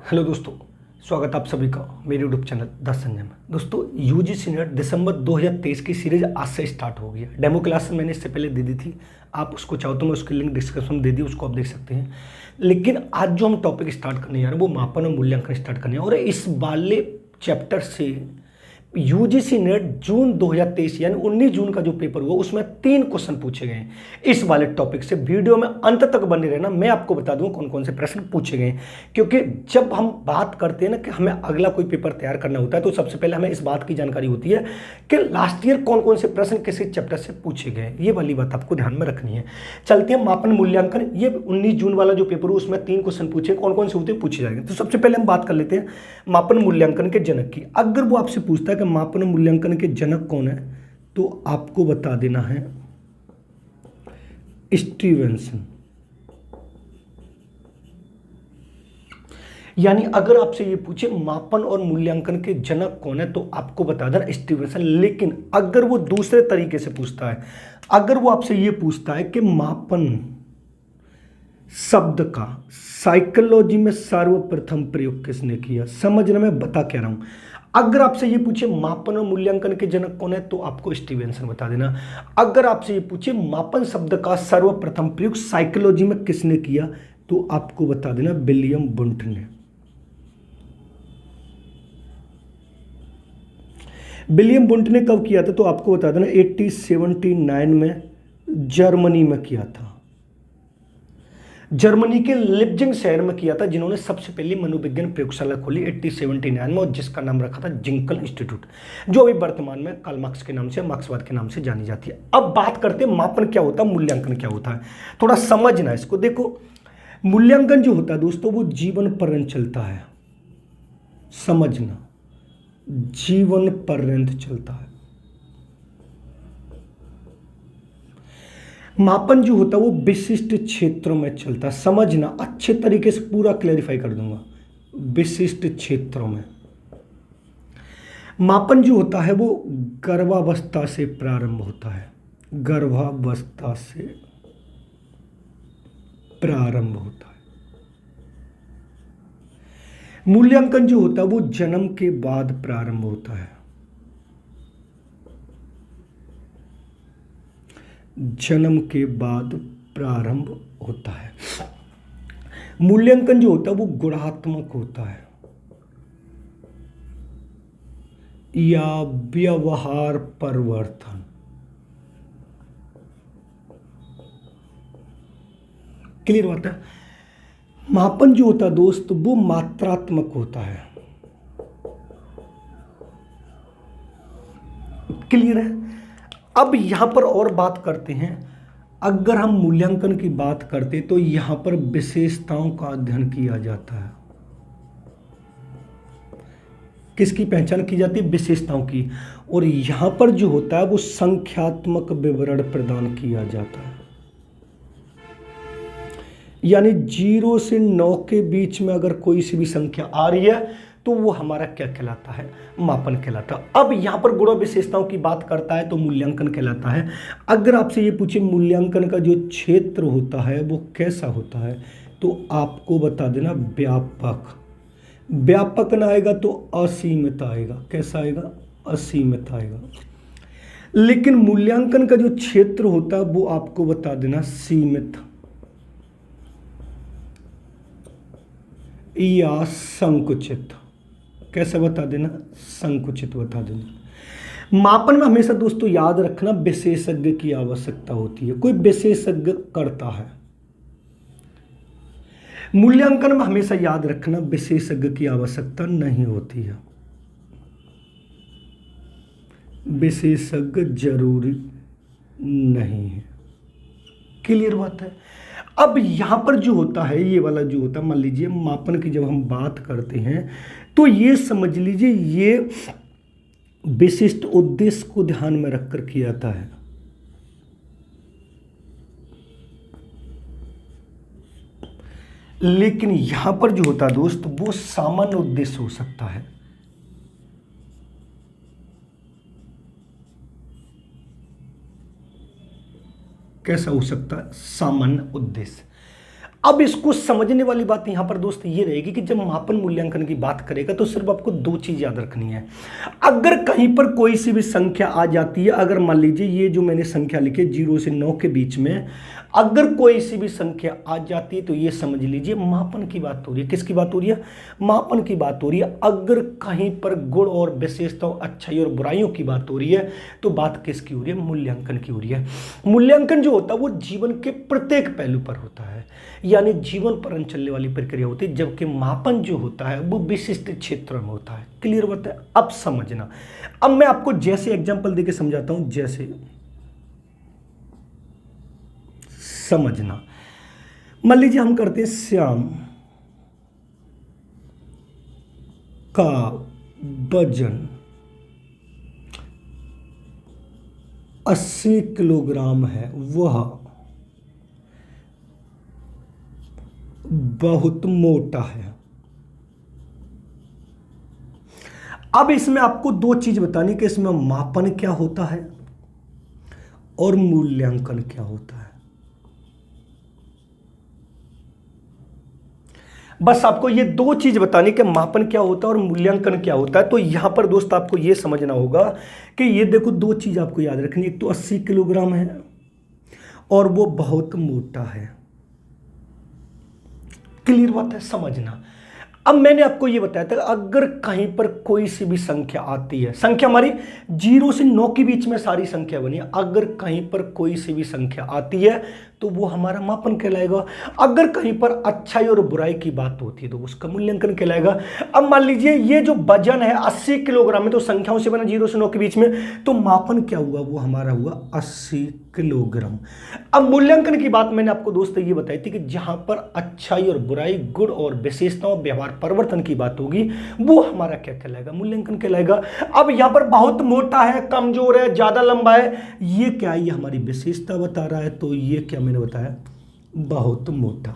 Hello दोस्तों, स्वागत आप सभी का मेरे यूट्यूब चैनल द संजय में। दोस्तों, यूजीसी नेट दिसंबर 2023 की सीरीज आज से स्टार्ट हो गई है। डेमो क्लास मैंने इससे पहले दे दी थी, आप उसको चाहो तो मैं उसकी लिंक डिस्क्रिप्शन में दे दी, उसको आप देख सकते हैं। लेकिन आज जो हम टॉपिक स्टार्ट करने जा रहे हैं वो मापन और मूल्यांकन स्टार्ट करने हैं। और इस वाले चैप्टर से यूजीसी नेट जून 2023 यानी 19 जून का जो पेपर हुआ उसमें 3 क्वेश्चन पूछे गए हैं इस वाले टॉपिक से। वीडियो में अंत तक बने रहना, मैं आपको बता दूं कौन कौन से प्रश्न पूछे गए हैं। क्योंकि जब हम बात करते हैं ना कि हमें अगला कोई पेपर तैयार करना होता है तो सबसे पहले हमें इस बात की जानकारी होती है कि लास्ट ईयर कौन कौन से प्रश्न किसी चैप्टर से पूछे गए। ये वाली बात आपको ध्यान में रखनी है। चलते हैं मापन मूल्यांकन। ये 19 जून वाला जो पेपर हुआ उसमें 3 क्वेश्चन पूछे, कौन कौन से होते हैं पूछे जाएंगे। तो सबसे पहले हम बात कर लेते हैं मापन मूल्यांकन के जनक की। अगर वो आपसे पूछता है कि मापन मूल्यांकन के जनक कौन है तो आपको बता देना है स्टीवेंसन। यानी अगर आपसे ये पूछे मापन और मूल्यांकन के जनक कौन है तो आपको बता देना स्टीवेंसन। लेकिन अगर वो दूसरे तरीके से पूछता है, अगर वो आपसे ये पूछता है कि मापन शब्द का साइकोलॉजी में सर्वप्रथम प्रयोग किसने किया, समझना मैं बता क्या रहा हूं। अगर आपसे ये पूछे मापन और मूल्यांकन के जनक कौन है तो आपको स्टीवेंसन बता देना। अगर आपसे ये पूछे मापन शब्द का सर्वप्रथम प्रयोग साइकोलॉजी में किसने किया तो आपको बता देना विलियम वुंट ने। विलियम वुंट ने कब किया था तो आपको बता देना 1879 में जर्मनी में किया था। जर्मनी के लिप्जिंग शहर में किया था, जिन्होंने सबसे पहली मनोविज्ञान प्रयोगशाला खोली 1879 में, और जिसका नाम रखा था जिंकल इंस्टीट्यूट, जो अभी वर्तमान में कार्ल मार्क्स के नाम से, मार्क्सवाद के नाम से जानी जाती है। अब बात करते हैं मापन क्या होता है, मूल्यांकन क्या होता है। थोड़ा समझना इसको। देखो, मूल्यांकन जो होता है दोस्तों वो जीवन पर्यंत चलता है। समझना, जीवन पर्यंत चलता है। मापन जो होता है वो विशिष्ट क्षेत्रों में चलता है। समझना, अच्छे तरीके से पूरा क्लैरिफाई कर दूंगा। विशिष्ट क्षेत्रों में मापन जो होता है वो गर्भावस्था से प्रारंभ होता है। गर्भावस्था से प्रारंभ होता है। मूल्यांकन जो होता है वो जन्म के बाद प्रारंभ होता है। जन्म के बाद प्रारंभ होता है। मूल्यांकन जो होता है वो गुणात्मक होता है या व्यवहार परिवर्तन। क्लियर बात है। मापन जो होता है दोस्त वो मात्रात्मक होता है। क्लियर है। अब यहां पर और बात करते हैं। अगर हम मूल्यांकन की बात करते तो यहां पर विशेषताओं का अध्ययन किया जाता है। किसकी पहचान की जाती है? विशेषताओं की। और यहां पर जो होता है वो संख्यात्मक विवरण प्रदान किया जाता है। यानी 0 से 9 के बीच में अगर कोई सी भी संख्या आ रही है तो वो हमारा क्या कहलाता है? मापन कहलाता है। अब यहां पर गुण विशेषताओं की बात करता है तो मूल्यांकन कहलाता है। अगर आपसे ये पूछे मूल्यांकन का जो क्षेत्र होता है वो कैसा होता है तो आपको बता देना व्यापक। व्यापक ना आएगा तो असीमित आएगा। कैसा आएगा? असीमित आएगा। लेकिन मूल्यांकन का जो क्षेत्र होता है वो आपको बता देना सीमित या संकुचित। कैसे बता देना? संकुचित बता देना। मापन में हमेशा दोस्तों याद रखना विशेषज्ञ की आवश्यकता होती है। कोई विशेषज्ञ करता है। मूल्यांकन में हमेशा याद रखना विशेषज्ञ की आवश्यकता नहीं होती है। विशेषज्ञ जरूरी नहीं है। क्लियर बात है। अब यहां पर जो होता है ये वाला जो होता है, मान लीजिए मापन की जब हम बात करते हैं तो ये समझ लीजिए ये विशिष्ट उद्देश्य को ध्यान में रखकर किया जाता है। लेकिन यहां पर जो होता है दोस्त वो सामान्य उद्देश्य हो सकता है। कैसा हो सकता है? सामान्य उद्देश्य। अब इसको समझने वाली बात यहां पर दोस्त ये रहेगी कि जब मापन मूल्यांकन की बात करेगा तो सिर्फ आपको दो चीज याद रखनी है। अगर कहीं पर कोई सी भी संख्या आ जाती है, अगर मान लीजिए ये जो मैंने संख्या लिखी 0 से 9 के बीच में अगर कोई सी भी संख्या आ जाती है तो ये समझ लीजिए मापन की बात हो रही है। किसकी बात हो रही है? मापन की बात हो रही है। अगर कहीं पर गुण और विशेषताओं, अच्छाई और बुराइयों की बात हो रही है तो बात किसकी हो रही है? मूल्यांकन की हो रही है। मूल्यांकन जो होता है वो जीवन के प्रत्येक पहलू पर होता है, यानी जीवन पर चलने वाली प्रक्रिया होती है, जबकि मापन जो होता है वो विशिष्ट क्षेत्रों में होता है। क्लियर होता है? अब समझना। अब मैं आपको जैसे एग्जांपल देके समझाता हूं, जैसे समझना। मान लीजिए हम करते हैं श्याम का वजन 80 किलोग्राम है, वह बहुत मोटा है। अब इसमें आपको दो चीज बतानी कि इसमें मापन क्या होता है और मूल्यांकन क्या होता है। बस आपको ये दो चीज बतानी कि मापन क्या होता है और मूल्यांकन क्या होता है। तो यहां पर दोस्त आपको ये समझना होगा कि ये देखो दो चीज आपको याद रखनी, एक तो 80 किलोग्राम है और वो बहुत मोटा है। क्लियर बात है? समझना। अब मैंने आपको ये बताया था अगर कहीं पर कोई सी भी संख्या आती है, संख्या हमारी 0 से 9 के बीच में सारी संख्या बनी है, अगर कहीं पर कोई सी भी संख्या आती है तो वो हमारा मापन कहलाएगा। अगर कहीं पर अच्छाई और बुराई की बात होती है तो उसका मूल्यांकन कहलाएगा। अब मान लीजिए ये जो वजन है 80 किलोग्राम में, तो संख्याओं से बना 0 से 9 के बीच में, तो मापन क्या हुआ? वो हमारा हुआ 80 किलोग्राम। अब मूल्यांकन की बात मैंने आपको दोस्तों ये बताई थी कि जहां पर अच्छाई और बुराई, गुण और विशेषताओं, व्यवहार परिवर्तन की बात होगी वो हमारा क्या कहलाएगा? मूल्यांकन कहलाएगा। अब यहां पर बहुत मोटा है, कमजोर है, ज्यादा लंबा है, ये क्या है? ये हमारी विशेषता बता रहा है, तो ये क्या मैंने बताया? बहुत मोटा।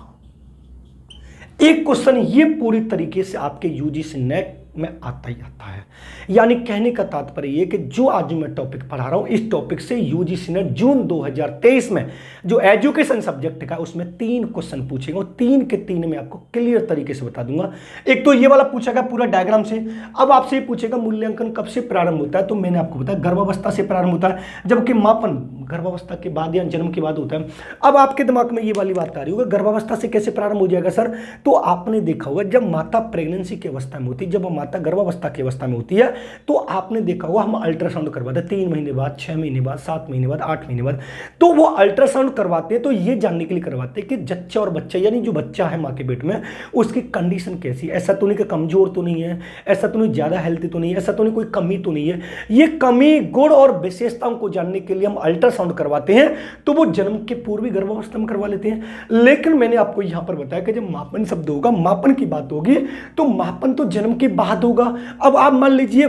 एक क्वेश्चन ये पूरी तरीके से आपके यूजीसी नेट में आता ही आता है। यानी कहने का तात्पर्य ये कि जो आज मैं टॉपिक पढ़ा रहा हूं, इस टॉपिक से यूजीसी नेट जून 2023 में जो एजुकेशन सब्जेक्ट का उसमें 3 क्वेश्चन पूछेगा और 3 के 3 में आपको क्लियर तरीके से बता दूंगा। एक तो ये वाला पूछेगा पूरा डायग्राम से। अब आपसे ये पूछेगा मूल्यांकन कब से प्रारंभ होता है, तो मैंने आपको बताया गर्भावस्था से प्रारंभ होता है, जबकि मापन गर्भावस्था के बाद या जन्म के बाद होता है। अब आपके दिमाग में ये वाली बात आ रही होगी गर्भावस्था से कैसे प्रारंभ हो जाएगा सर? तो आपने देखा होगा जब माता प्रेगनेंसी की अवस्था में होती है, जब माता गर्भावस्था की अवस्था में होती है, तो आपने देखा होगा हम अल्ट्रासाउंड करवाते हैं 3 महीने बाद, 6 महीने बाद, 7 महीने बाद, 8 महीने बाद। तो वो अल्ट्रासाउंड करवाते हैं तो ये जानने के लिए करवाते हैं कि जच्चा और बच्चा, यानी जो बच्चा है मां के पेट में, उसकी कंडीशन कैसी है। ऐसा तो नहीं कि कमजोर तो नहीं है, ऐसा तो नहीं ज्यादा हेल्थी तो नहीं है, ऐसा तो नहीं कोई कमी तो नहीं है। ये कमी, गुण और विशेषताओं को जानने के लिए हम अल्ट्रासाउंड करवाते हैं, तो वो जन्म के पूर्व ही गर्भावस्था में करवा लेते हैं। लेकिन मैंने आपको यहां पर बताया कि जब मापन शब्द होगा, मापन की बात होगी, तो मापन तो जन्म के बाद होगा। अब आप मान लीजिए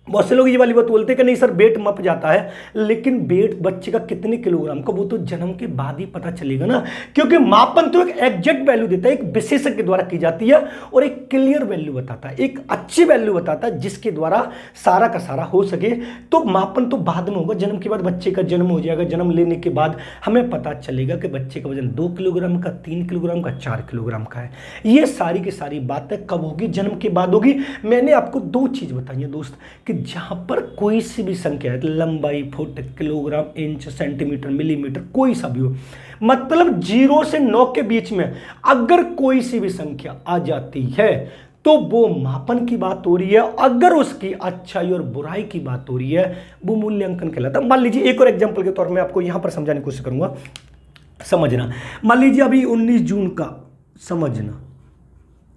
बहुत से लोग ये वाली बात बोलते हैं कि नहीं सर वेट मप जाता है, लेकिन वेट बच्चे का कितने किलोग्राम का वो तो जन्म के बाद ही पता चलेगा ना, क्योंकि मापन तो एक एग्जैक्ट वैल्यू देता है, एक विशेषज्ञ के द्वारा की जाती है और एक क्लियर वैल्यू बताता है, एक अच्छी वैल्यू बताता है जिसके द्वारा सारा का सारा हो सके। तो मापन तो बाद में होगा, जन्म के बाद बच्चे का जन्म हो जाएगा, जन्म लेने के बाद हमें पता चलेगा कि बच्चे का वजन 2 किलोग्राम का, 3 किलोग्राम का, 4 किलोग्राम का है। ये सारी की सारी बातें कब होगी? जन्म के बाद होगी। मैंने आपको 2 चीज बताई है दोस्त कि जहां पर कोई सी भी संख्या है, लंबाई, foot, kilogram, inch, centimetre, millimetre, कोई सा भी हो, मतलब 0 से 9 के बीच में अगर कोई सी भी संख्या आ जाती है तो वो मापन की बात हो रही है। अगर उसकी अच्छाई और बुराई की बात हो रही है वो मूल्यांकन कहलाता है। मान लीजिए एक और एग्जांपल के तौर में आपको यहां पर समझाने की कोशिश करूंगा, समझना। मान लीजिए अभी 19 जून का, समझना,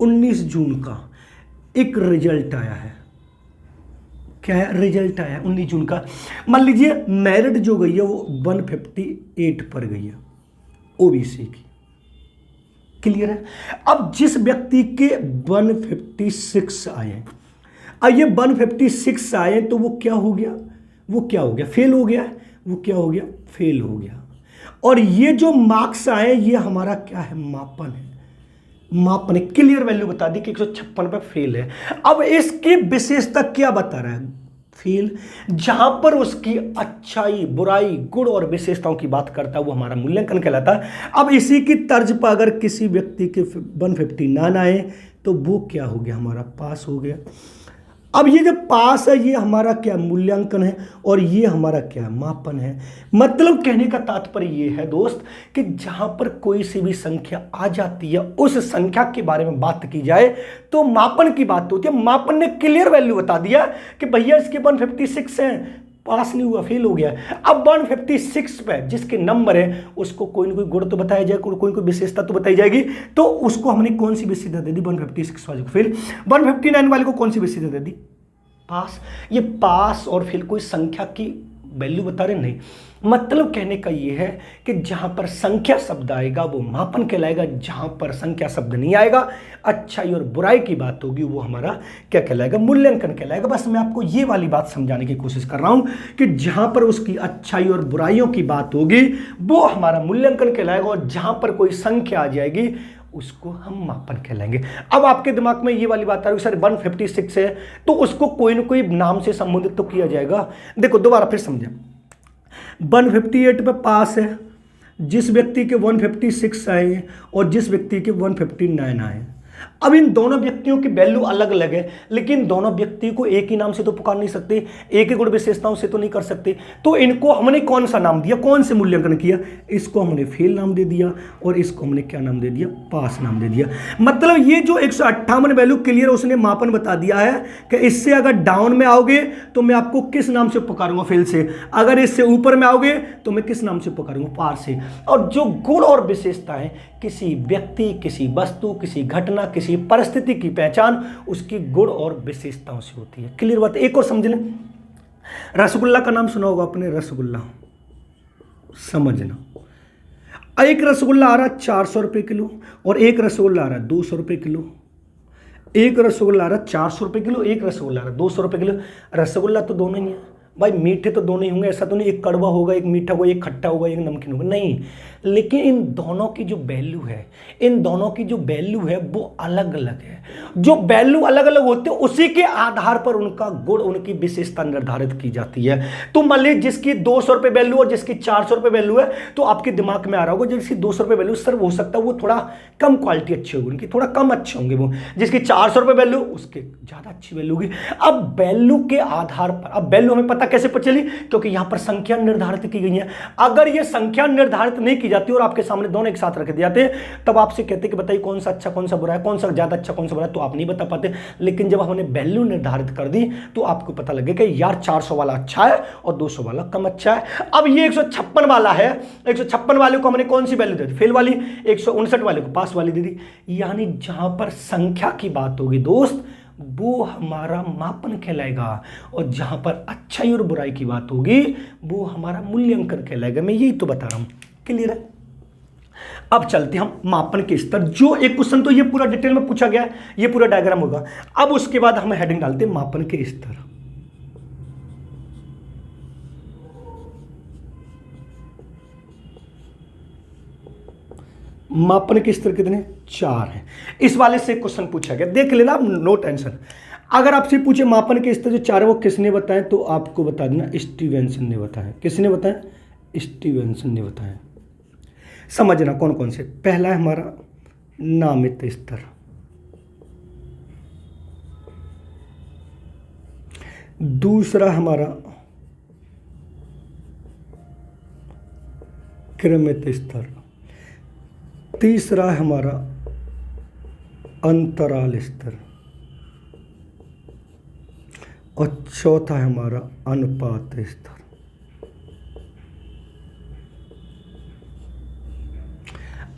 19 जून का एक रिजल्ट आया है। क्या है? रिजल्ट आया 19 जून का। मान लीजिए मेरिट जो गई है वो 158 पर गई है ओबीसी की। क्लियर है? अब जिस व्यक्ति के 156 आए, अब ये 156 आए तो वो क्या हो गया? वो क्या हो गया? फेल हो गया। वो क्या हो गया? फेल हो गया। और ये जो मार्क्स आए ये हमारा क्या है? मापन है। मापन क्लियर वैल्यू बता दी कि 156 पे फेल है। अब इसकी विशेषता क्या बता रहा है? फील, जहां पर उसकी अच्छाई, बुराई, गुण और विशेषताओं की बात करता है वो हमारा मूल्यांकन कहलाता है। अब इसी की तर्ज पर अगर किसी व्यक्ति के 159 आए तो वो क्या हो गया, हमारा पास हो गया। अब ये जो पास है ये हमारा क्या मूल्यांकन है और ये हमारा क्या मापन है। मतलब कहने का तात्पर्य ये है दोस्त कि जहां पर कोई सी भी संख्या आ जाती है उस संख्या के बारे में बात की जाए तो मापन की बात होती है। मापन ने क्लियर वैल्यू बता दिया कि भैया इसके 156 हैं, पास नहीं हुआ, फेल हो गया। अब 156 पे जिसके नंबर है उसको कोई ना कोई गुण तो बताया जाएगा, कोई कोई विशेषता तो बताई जाएगी, तो उसको हमने कौन सी विशेषता दे दी, 156 वाले को। फिर 159 वाले को कौन सी विशेषता दे दी, पास। ये पास और फिर कोई संख्या की वैल्यू बता रहे नहीं। मतलब कहने का ये है कि जहां पर संख्या शब्द आएगा वो मापन कहलाएगा, जहां पर संख्या शब्द नहीं आएगा, अच्छाई और बुराई की बात होगी, वो हमारा क्या कहलाएगा, मूल्यांकन कहलाएगा। बस मैं आपको ये वाली बात समझाने की कोशिश कर रहा हूं कि जहां पर उसकी अच्छाई और बुराइयों की बात होगी वो हमारा मूल्यांकन कहलाएगा, और जहां पर कोई संख्या आ जाएगी उसको हम मापन कहलाएंगे। अब आपके दिमाग में ये वाली बात आ रही है सर 156 है तो उसको कोई ना कोई नाम से संबोधित तो किया जाएगा। देखो दोबारा फिर समझें, 158 पे पास है, जिस व्यक्ति के 156 आए और जिस व्यक्ति के 159 आए। अब इन दोनों व्यक्तियों की वैल्यू अलग अलग है, लेकिन दोनों व्यक्ति को एक ही नाम से तो पुकार नहीं सकते, एक ही गुण विशेषताओं से तो नहीं कर सकते। तो इनको हमने कौन सा नाम दिया, कौन से मूल्यांकन किया, इसको हमने फेल नाम दे दिया और इसको हमने क्या नाम दे दिया, पास नाम दे दिया। मतलब ये जो 158 वैल्यू क्लियर उसने मापन बता दिया है कि इससे अगर डाउन में आओगे तो मैं आपको किस नाम से पुकारूंगा, फेल से। अगर इससे ऊपर में आओगे तो मैं किस नाम से पुकारूंगा, पार से। और जो गुण और विशेषता है किसी व्यक्ति, किसी वस्तु, किसी घटना, किसी परिस्थिति की पहचान उसकी गुण और विशेषताओं से होती है। क्लियर बात। एक और समझ लें, रसगुल्ला का नाम सुना होगा आपने, रसगुल्ला समझना। एक रसगुल्ला आ रहा है 400 रुपये किलो और एक रसगुल्ला आ रहा है 200 रुपये किलो। एक रसगुल्ला आ रहा है 400 रुपये किलो, एक रसगुल्ला आ रहा है 200 रुपये किलो। रसगुल्ला तो दोनों ही है भाई, मीठे तो दोनों ही होंगे, ऐसा तो नहीं एक कड़वा होगा, एक मीठा होगा, एक खट्टा होगा, एक नमकीन होगा, नहीं। लेकिन इन दोनों की जो वैल्यू है, इन दोनों की जो वैल्यू है वो अलग अलग है। जो वैल्यू अलग अलग होते हैं उसी के आधार पर उनका गुण, उनकी विशेषता निर्धारित की जाती है। तो मान लीजिए जिसकी 200 रुपये वैल्यू और जिसकी 400 रुपये वैल्यू है, तो आपके दिमाग में आ रहा होगा जिसकी 200 रुपये वैल्यू सर हो सकता है वो थोड़ा कम क्वालिटी अच्छी होगी, उनकी थोड़ा कम अच्छे होंगे वो। जिसकी 400 रुपये वैल्यू उसके ज़्यादा अच्छी वैल्यू होगी। अब वैल्यू के आधार पर, अब वैल्यू हमें पता कैसे पता चली, क्योंकि यहां पर संख्या निर्धारित की गई है। अगर ये संख्या निर्धारित नहीं की जाती और आपके सामने दोनों एक साथ रख दिए जाते तब आपसे कहते कि बताइए कौन सा अच्छा कौन सा बुरा है, कौन सा ज्यादा अच्छा कौन सा बुरा है, तो आप नहीं बता पाते। लेकिन जब हमने वैल्यू निर्धारित कर दी तो आपको पता लगे कि यार 400 वाला अच्छा है और 200 वाला कम अच्छा है। अब ये 156 वाला है, 156 वाले को हमने कौन सी वैल्यू दे दी, फेल वाली। 159 वाले को पास वाली दे दी। यानी जहां पर संख्या की बात होगी दोस्त वो हमारा मापन कहलाएगा, और जहां पर अच्छाई और बुराई की बात होगी वो हमारा मूल्यांकन कहलाएगा। मैं यही तो बता रहा हूं। क्लियर है। अब चलते हम मापन के स्तर। जो एक क्वेश्चन तो ये पूरा डिटेल में पूछा गया है, ये पूरा डायग्राम होगा। अब उसके बाद हम हेडिंग डालते हैं मापन के स्तर। मापन के स्तर कितने, 4 हैं। इस वाले से क्वेश्चन पूछा गया, देख लेना, नो टेंशन। अगर आपसे पूछे मापन के स्तर जो 4 है वो किसने बताए, तो आपको बता देना स्टीवेंसन ने बताया। किसने बताया, स्टीवेंसन ने बताया। समझना कौन कौन से। पहला है हमारा नामित स्तर, दूसरा हमारा क्रमित स्तर, तीसरा है हमारा अंतराल स्तर और चौथा है हमारा अनुपात स्तर।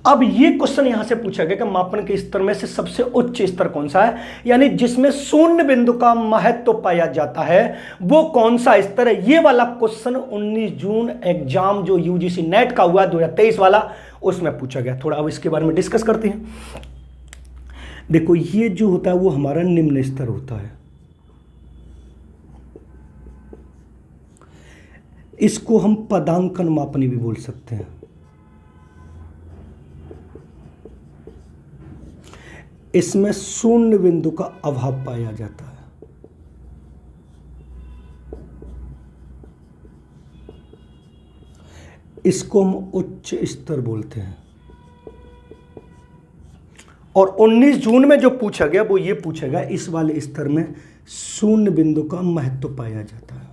अब ये क्वेश्चन यहां से पूछा गया कि मापन के स्तर में से सबसे उच्च स्तर कौन सा है, यानी जिसमें शून्य बिंदु का महत्व पाया जाता है वो कौन सा स्तर है। ये वाला क्वेश्चन 19 जून एग्जाम जो यूजीसी नेट का हुआ 2023 वाला, उसमें पूछा गया। थोड़ा अब इसके बारे में डिस्कस करते हैं। देखो ये जो होता है वो हमारा निम्न स्तर होता है, इसको हम पदांकन मापनी भी बोल सकते हैं। इसमें शून्य बिंदु का अभाव पाया जाता है। इसको हम उच्च स्तर बोलते हैं। और 19 जून में जो पूछा गया वो ये पूछा गया, इस वाले स्तर में शून्य बिंदु का महत्व पाया जाता है।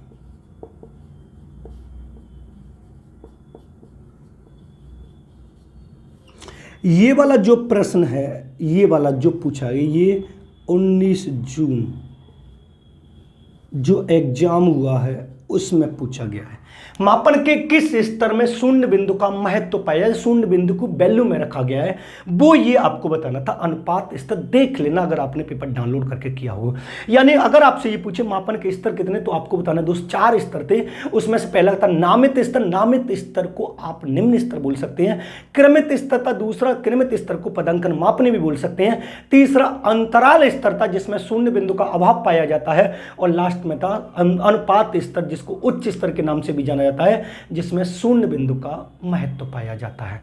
ये वाला जो प्रश्न है, ये वाला जो पूछा गया, ये 19 जून जो एग्जाम हुआ है उसमें पूछा गया है। मापन के किस स्तर में शून्य बिंदु का महत्व पाया जाए, शून्य बिंदु को वैल्यू में रखा गया है, वो ये आपको बताना था। अनुपात स्तर देख लेना अगर आपने पेपर डाउनलोड करके किया हो। यानी अगर आपसे ये पूछे मापन के स्तर कितने, तो आपको बताना दोस्त 4 स्तर थे। उसमें से पहला था नामित स्तर। नामित स्तर को आप निम्न स्तर बोल सकते हैं। क्रमित स्तर था दूसरा। क्रमित स्तर को पदांकन मापने भी बोल सकते हैं। तीसरा अंतराल स्तर था जिसमें शून्य बिंदु का अभाव पाया जाता है। और लास्ट में था अनुपात स्तर जिसको उच्च स्तर के नाम से भी जाना जाता है, जिसमें शून्य बिंदु का महत्व पाया जाता है।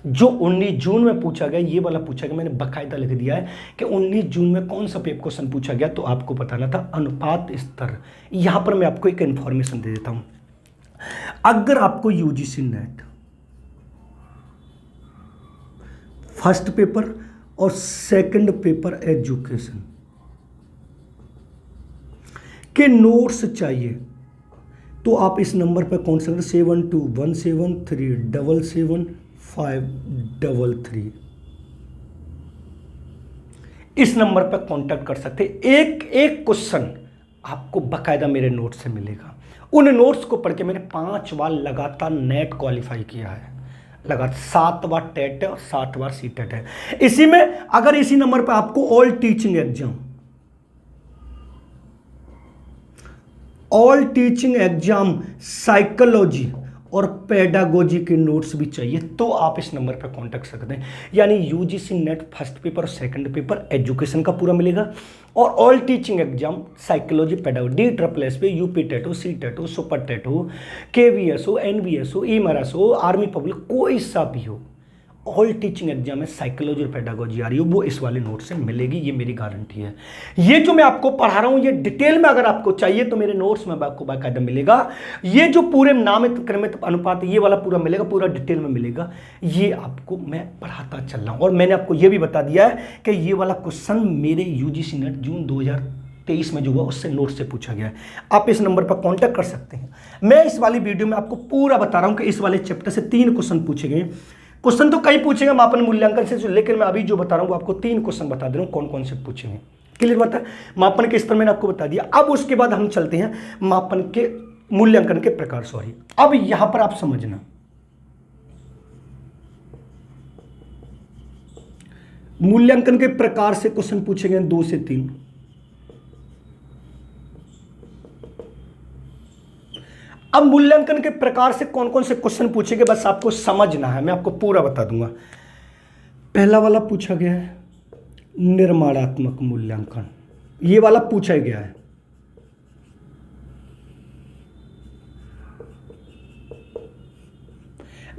जो 19 जून में पूछा गया, ये वाला पूछा गया, मैंने बकायदा लिख दिया है कि 19 जून में कौन सा पेपर क्वेश्चन पूछा गया, तो आपको बताना था अनुपात स्तर। यहां पर मैं आपको एक इंफॉर्मेशन दे देता हूं। अगर आपको यूजीसी नेट फर्स्ट पेपर और सेकंड पेपर एजुकेशन के नोट्स चाहिए, तो आप इस नंबर पर कॉन्टेक्ट करें 7217377533। इस नंबर पर कांटेक्ट कर सकते हैं। एक एक क्वेश्चन आपको बकायदा मेरे नोट से मिलेगा। उन नोट्स को पढ़ के मैंने 5 बार लगातार नेट क्वालिफाई किया है। लगातार 7 बार टेट है और 7 बार सी टेट है। इसी में अगर इसी नंबर पर आपको ऑल टीचिंग एग्जाम साइकोलॉजी और पेडागोजी के नोट्स भी चाहिए, तो आप इस नंबर पर कांटेक्ट सकते हैं। यानी यूजीसी नेट फर्स्ट पेपर और सेकंड पेपर एजुकेशन का पूरा मिलेगा, और all teaching exam psychology pedagogy DSSS पे यूपी टेट हो, सी टेट हो, सुपर टेट हो, KVS हो, NVS हो, EMRS हो, आर्मी पब्लिक, कोई सा भी हो, ऑल टीचिंग एग्जाम में साइकोलॉजी और पेडागोजी आ रही हो, वो इस वाले नोट से मिलेगी, ये मेरी गारंटी है। ये जो मैं आपको पढ़ा रहा हूं ये डिटेल में अगर आपको चाहिए तो मेरे नोट्स में आपको बाकायदा मिलेगा। ये जो पूरे नामित क्रमित अनुपात ये वाला पूरा मिलेगा, पूरा डिटेल में मिलेगा। ये आपको मैं पढ़ाता चल रहा हूं। और मैंने आपको ये भी बता दिया है कि ये वाला क्वेश्चन मेरे यूजीसी नेट जून 2023 में जो हुआ उससे नोट से पूछा गया है। आप इस नंबर पर कांटेक्ट कर सकते हैं। मैं इस वाली वीडियो में आपको पूरा बता रहा हूं कि इस वाले चैप्टर से 3 क्वेश्चन पूछे गए। क्वेश्चन तो कई पूछेंगे मापन मूल्यांकन से, लेकिन मैं अभी जो बता रहा हूं आपको 3 क्वेश्चन बता दे रहा हूं कौन कौन से पूछेंगे। क्लियर बात है? मापन के स्तर मैंने आपको बता दिया। अब उसके बाद हम चलते हैं मापन के मूल्यांकन के प्रकार। सॉरी, अब यहां पर आप समझना, मूल्यांकन के प्रकार से क्वेश्चन पूछेंगे 2 से 3। अब मूल्यांकन के प्रकार से कौन कौन से क्वेश्चन पूछेंगे बस आपको समझना है, मैं आपको पूरा बता दूंगा। पहला वाला पूछा गया है निर्माणात्मक मूल्यांकन, ये वाला पूछा गया है।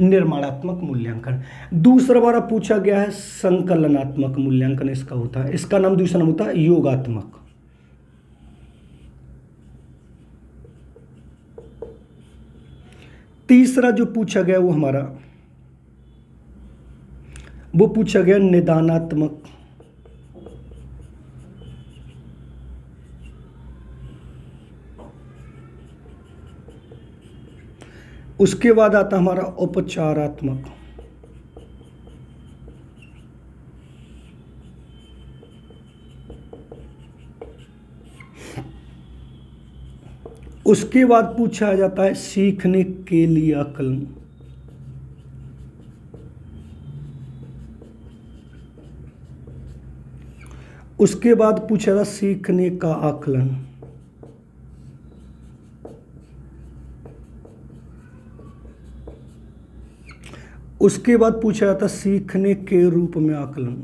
निर्माणात्मक मूल्यांकन। दूसरा वाला पूछा गया है संकलनात्मक मूल्यांकन, इसका होता है, इसका नाम दूसरा नाम होता है योगात्मक। तीसरा जो पूछा गया वो हमारा वो पूछा गया निदानात्मक। उसके बाद आता हमारा उपचारात्मक। उसके बाद पूछा जाता है सीखने के लिए आकलन। उसके बाद पूछा था सीखने का आकलन। उसके बाद पूछा जाता सीखने के रूप में आकलन।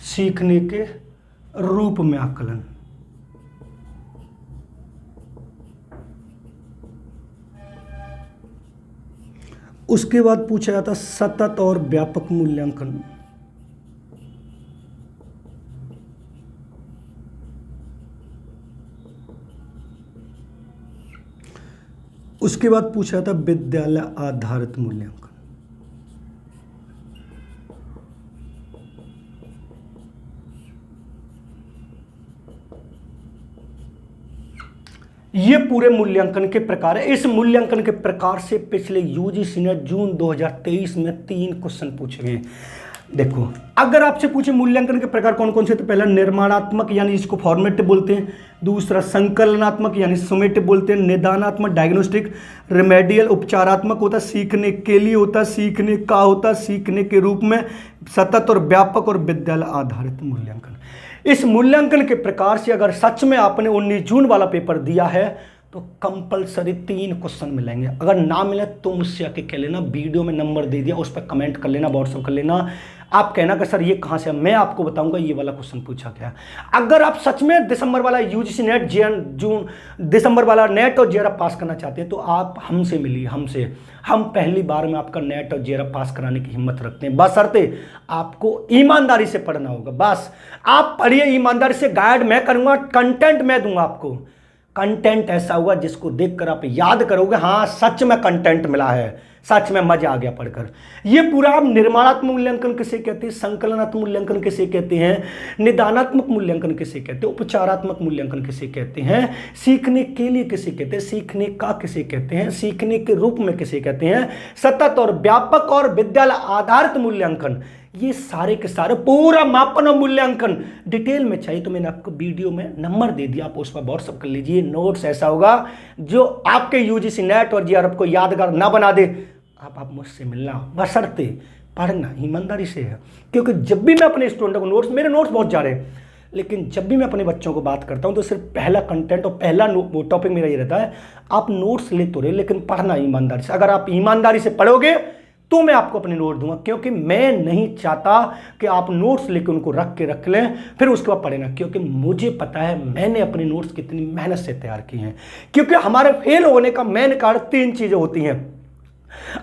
सीखने के रूप में आकलन। उसके बाद पूछा जाता सतत और व्यापक मूल्यांकन। उसके बाद पूछा था विद्यालय आधारित मूल्यांकन। ये पूरे मूल्यांकन के प्रकार है। इस मूल्यांकन के प्रकार से पिछले यूजीसी ने जून 2023 में 3 क्वेश्चन पूछे गए। देखो, अगर आपसे पूछे मूल्यांकन के प्रकार कौन कौन से, तो पहला निर्माणात्मक यानी इसको फॉर्मेटिव बोलते हैं, दूसरा संकलनात्मक यानी समेटिव बोलते हैं, निदानात्मक डायग्नोस्टिक, रिमेडियल उपचारात्मक होता है, सीखने के लिए होता है, सीखने का होता है, सीखने के रूप में, सतत और व्यापक, और विद्यालय आधारित मूल्यांकन। इस मूल्यांकन के प्रकार से अगर सच में आपने 19 जून वाला पेपर दिया है तो कंपलसरी 3 क्वेश्चन मिलेंगे। अगर ना मिले तो मुझसे आके कह लेना, वीडियो में नंबर दे दिया, उस पर कमेंट कर लेना, व्हाट्सअप कर लेना, आप कहना कि सर ये कहाँ से है, मैं आपको बताऊंगा ये वाला क्वेश्चन पूछा गया। अगर आप सच में दिसंबर वाला यूजीसी नेट दिसंबर वाला नेट और जेआरएफ पास करना चाहते हैं तो आप हमसे मिलिए, हमसे। हम पहली बार में आपका नेट और जेआरएफ पास कराने की हिम्मत रखते हैं, बशर्ते आपको ईमानदारी से पढ़ना होगा। बस आप पढ़िए ईमानदारी से, गाइड मैं करूंगा, कंटेंट मैं दूंगा आपको। कंटेंट ऐसा होगा जिसको देखकर आप याद करोगे, हाँ सच में कंटेंट मिला है, सच में मजा आ गया पढ़कर। ये पूरा आप निर्माणात्मक मूल्यांकन किसे कहते हैं, संकलनात्मक मूल्यांकन किसे कहते हैं, निदानात्मक मूल्यांकन किसे कहते हैं, उपचारात्मक मूल्यांकन किसे कहते हैं, सीखने के लिए किसे कहते हैं, सीखने का किसे कहते हैं, सीखने के रूप में किसे कहते हैं, सतत और व्यापक और विद्यालय आधारित मूल्यांकन, ये सारे के सारे पूरा मापन और मूल्यांकन डिटेल में चाहिए तो मैंने आपको वीडियो में नंबर दे दिया, आप उस पर व्हाट्सअप कर लीजिए। नोट्स ऐसा होगा जो आपके यूजीसी नेट और जेआरएफ को यादगार ना बना दे। आप मुझसे मिलना, बशर्ते पढ़ना ईमानदारी से है, क्योंकि जब भी मैं अपने स्टूडेंटों को नोट्स, मेरे नोट्स बहुत जा रहे हैं, लेकिन जब भी मैं अपने बच्चों को बात करता हूं तो सिर्फ पहला कंटेंट और पहला टॉपिक मेरा ये रहता है, आप नोट्स ले तो रहे लेकिन पढ़ना ईमानदारी से। अगर आप ईमानदारी से पढ़ोगे तो मैं आपको अपने नोट दूंगा, क्योंकि मैं नहीं चाहता कि आप नोट्स लेकर उनको रख लें फिर उसके बाद पढ़े ना, क्योंकि मुझे पता है मैंने अपने नोट्स कितनी मेहनत से तैयार किए हैं। क्योंकि हमारे फेल होने का मेन कारण 3 चीजें होती हैं।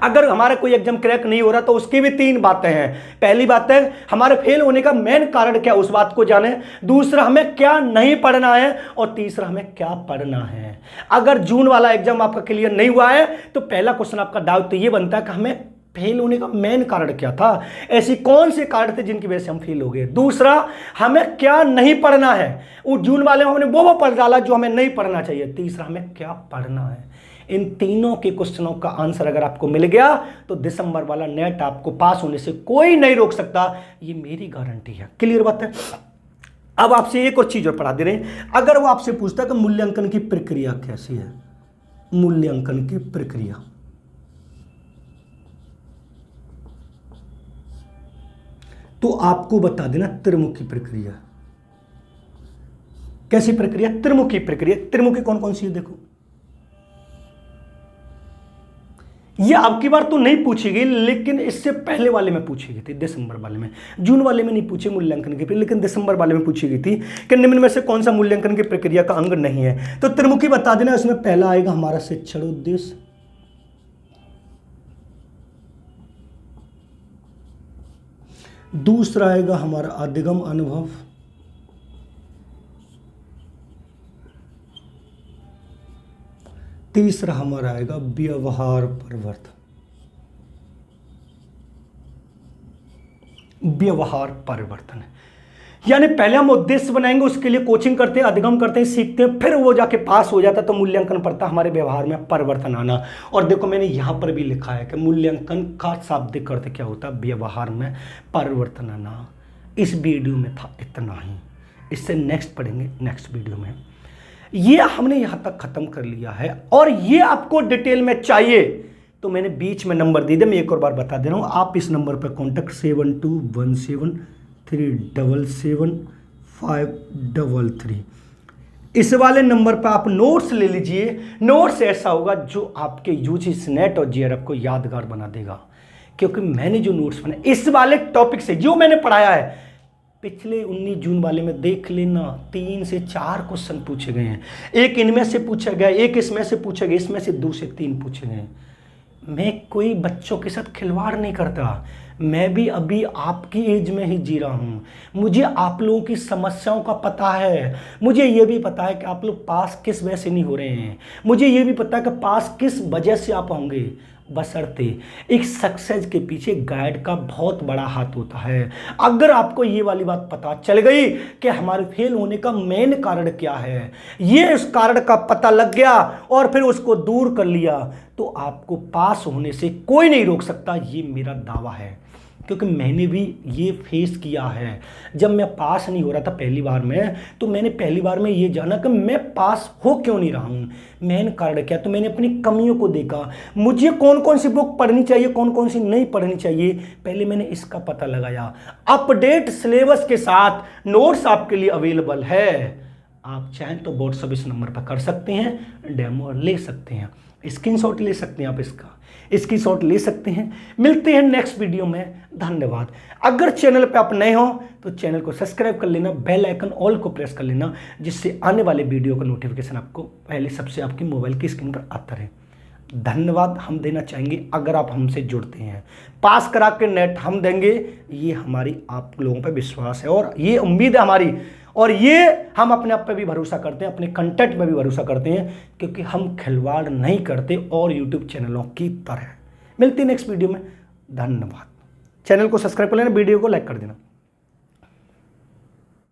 अगर हमारा कोई एग्जाम क्रैक नहीं हो रहा तो उसकी भी 3 बातें हैं। पहली बात है हमारे फेल होने का मेन कारण क्या, उस बात को जाने, दूसरा हमें क्या नहीं पढ़ना है, और तीसरा हमें क्या पढ़ना है। अगर जून वाला एग्जाम आपका क्लियर नहीं हुआ है तो पहला क्वेश्चन आपका डाउट तो ये बनता है कि हमें फेल होने का मेन कारण क्या था, ऐसी कौन से कारण थे जिनकी वजह से हम फेल हो गए। दूसरा, हमें क्या नहीं पढ़ना है, वो जून वाले में हमने वो पढ़ डाला जो हमें नहीं पढ़ना चाहिए। तीसरा, हमें क्या पढ़ना है। इन तीनों के क्वेश्चनों का आंसर अगर आपको मिल गया तो दिसंबर वाला नेट आपको पास होने से कोई नहीं रोक सकता, ये मेरी गारंटी है। क्लियर बात है। अब आपसे एक और चीज और पढ़ा दे रहे हैं। अगर वो आपसे पूछता है कि मूल्यांकन की प्रक्रिया कैसी है, मूल्यांकन की प्रक्रिया, तो आपको बता देना त्रिमुखी प्रक्रिया। कैसी प्रक्रिया, त्रिमुखी प्रक्रिया। त्रिमुखी कौन कौन सी है देखो, ये आपकी बार तो नहीं पूछी गई, लेकिन इससे पहले वाले में पूछी गई थी, दिसंबर वाले में। जून वाले में नहीं पूछे मूल्यांकन की, लेकिन दिसंबर वाले में पूछी गई थी कि निम्न में से कौन सा मूल्यांकन की प्रक्रिया का अंग नहीं है। तो त्रिमुखी बता देना, उसमें पहला आएगा हमारा शिक्षण उद्देश्य, दूसरा आएगा हमारा अधिगम अनुभव, तीसरा हमारा आएगा व्यवहार परिवर्तन। व्यवहार परिवर्तन यानी पहले हम उद्देश्य बनाएंगे, उसके लिए कोचिंग करते हैं, अधिगम करते हैं, सीखते हैं, फिर वो जाके पास हो जाता है तो मूल्यांकन पड़ता है हमारे व्यवहार में परिवर्तन आना। और देखो मैंने यहां पर भी लिखा है कि मूल्यांकन का शाब्दिक अर्थ क्या होता है, व्यवहार में परिवर्तन आना। इस वीडियो में था इतना ही, इससे नेक्स्ट पढ़ेंगे नेक्स्ट वीडियो में। ये हमने यहां तक खत्म कर लिया है, और ये आपको डिटेल में चाहिए तो मैंने बीच में नंबर दे दिया, मैं एक और बार बता दे रहा हूं। आप इस नंबर पर कॉन्टैक्ट 7217377533, इस वाले नंबर पर आप नोट्स ले लीजिए। नोट्स ऐसा होगा जो आपके यूजीसी नेट और जेआरएफ को यादगार बना देगा, क्योंकि मैंने जो नोट्स बनाए इस वाले टॉपिक से जो मैंने पढ़ाया है, पिछले 19 जून वाले में देख लेना 3 से 4 क्वेश्चन पूछे गए हैं। एक इनमें से पूछा गया, एक इसमें से पूछा गया, इसमें से 2 से 3 पूछे गए हैं। मैं कोई बच्चों के साथ खिलवाड़ नहीं करता, मैं भी अभी आपकी एज में ही जी रहा हूँ। मुझे आप लोगों की समस्याओं का पता है। मुझे ये भी पता है कि आप लोग पास किस वजह से नहीं हो रहे हैं। मुझे ये भी पता है कि पास किस वजह से आप होंगे। बशर्ते एक सक्सेस के पीछे गाइड का बहुत बड़ा हाथ होता है। अगर आपको ये वाली बात पता चल गई कि हमारे फेल होने का मेन कारण क्या है, ये उस कारण का पता लग गया और फिर उसको दूर कर लिया, तो आपको पास होने से कोई नहीं रोक सकता। ये मेरा दावा है, क्योंकि मैंने भी ये फेस किया है। जब मैं पास नहीं हो रहा था पहली बार में, तो मैंने पहली बार में ये जाना कि मैं पास हो क्यों नहीं रहा हूँ, मेन कारण क्या। तो मैंने अपनी कमियों को देखा, मुझे कौन कौन सी बुक पढ़नी चाहिए, कौन कौन सी नहीं पढ़नी चाहिए, पहले मैंने इसका पता लगाया। अपडेट सिलेबस के साथ नोट्स आपके लिए अवेलेबल है। आप चाहें तो व्हाट्सएप इस नंबर पर कर सकते हैं, डेमो ले सकते हैं, स्क्रीनशॉट ले सकते हैं, आप इसका स्क्रीनशॉट ले सकते हैं। मिलते हैं नेक्स्ट वीडियो में। धन्यवाद। अगर चैनल पे आप नए हो तो चैनल को सब्सक्राइब कर लेना, बेल आइकन ऑल को प्रेस कर लेना, जिससे आने वाले वीडियो का नोटिफिकेशन आपको पहले सबसे आपकी मोबाइल की स्क्रीन पर आता रहे। धन्यवाद हम देना चाहेंगे अगर आप हमसे जुड़ते हैं। पास करा के नेट हम देंगे, ये हमारी आप लोगों पे विश्वास है और ये उम्मीद है हमारी, और ये हम अपने आप पे भी भरोसा करते हैं, अपने कंटेंट में भी भरोसा करते हैं, क्योंकि हम खिलवाड़ नहीं करते और यूट्यूब चैनलों की तरह। मिलते हैं नेक्स्ट वीडियो में। धन्यवाद। चैनल को सब्सक्राइब कर लेना, वीडियो को लाइक कर देना।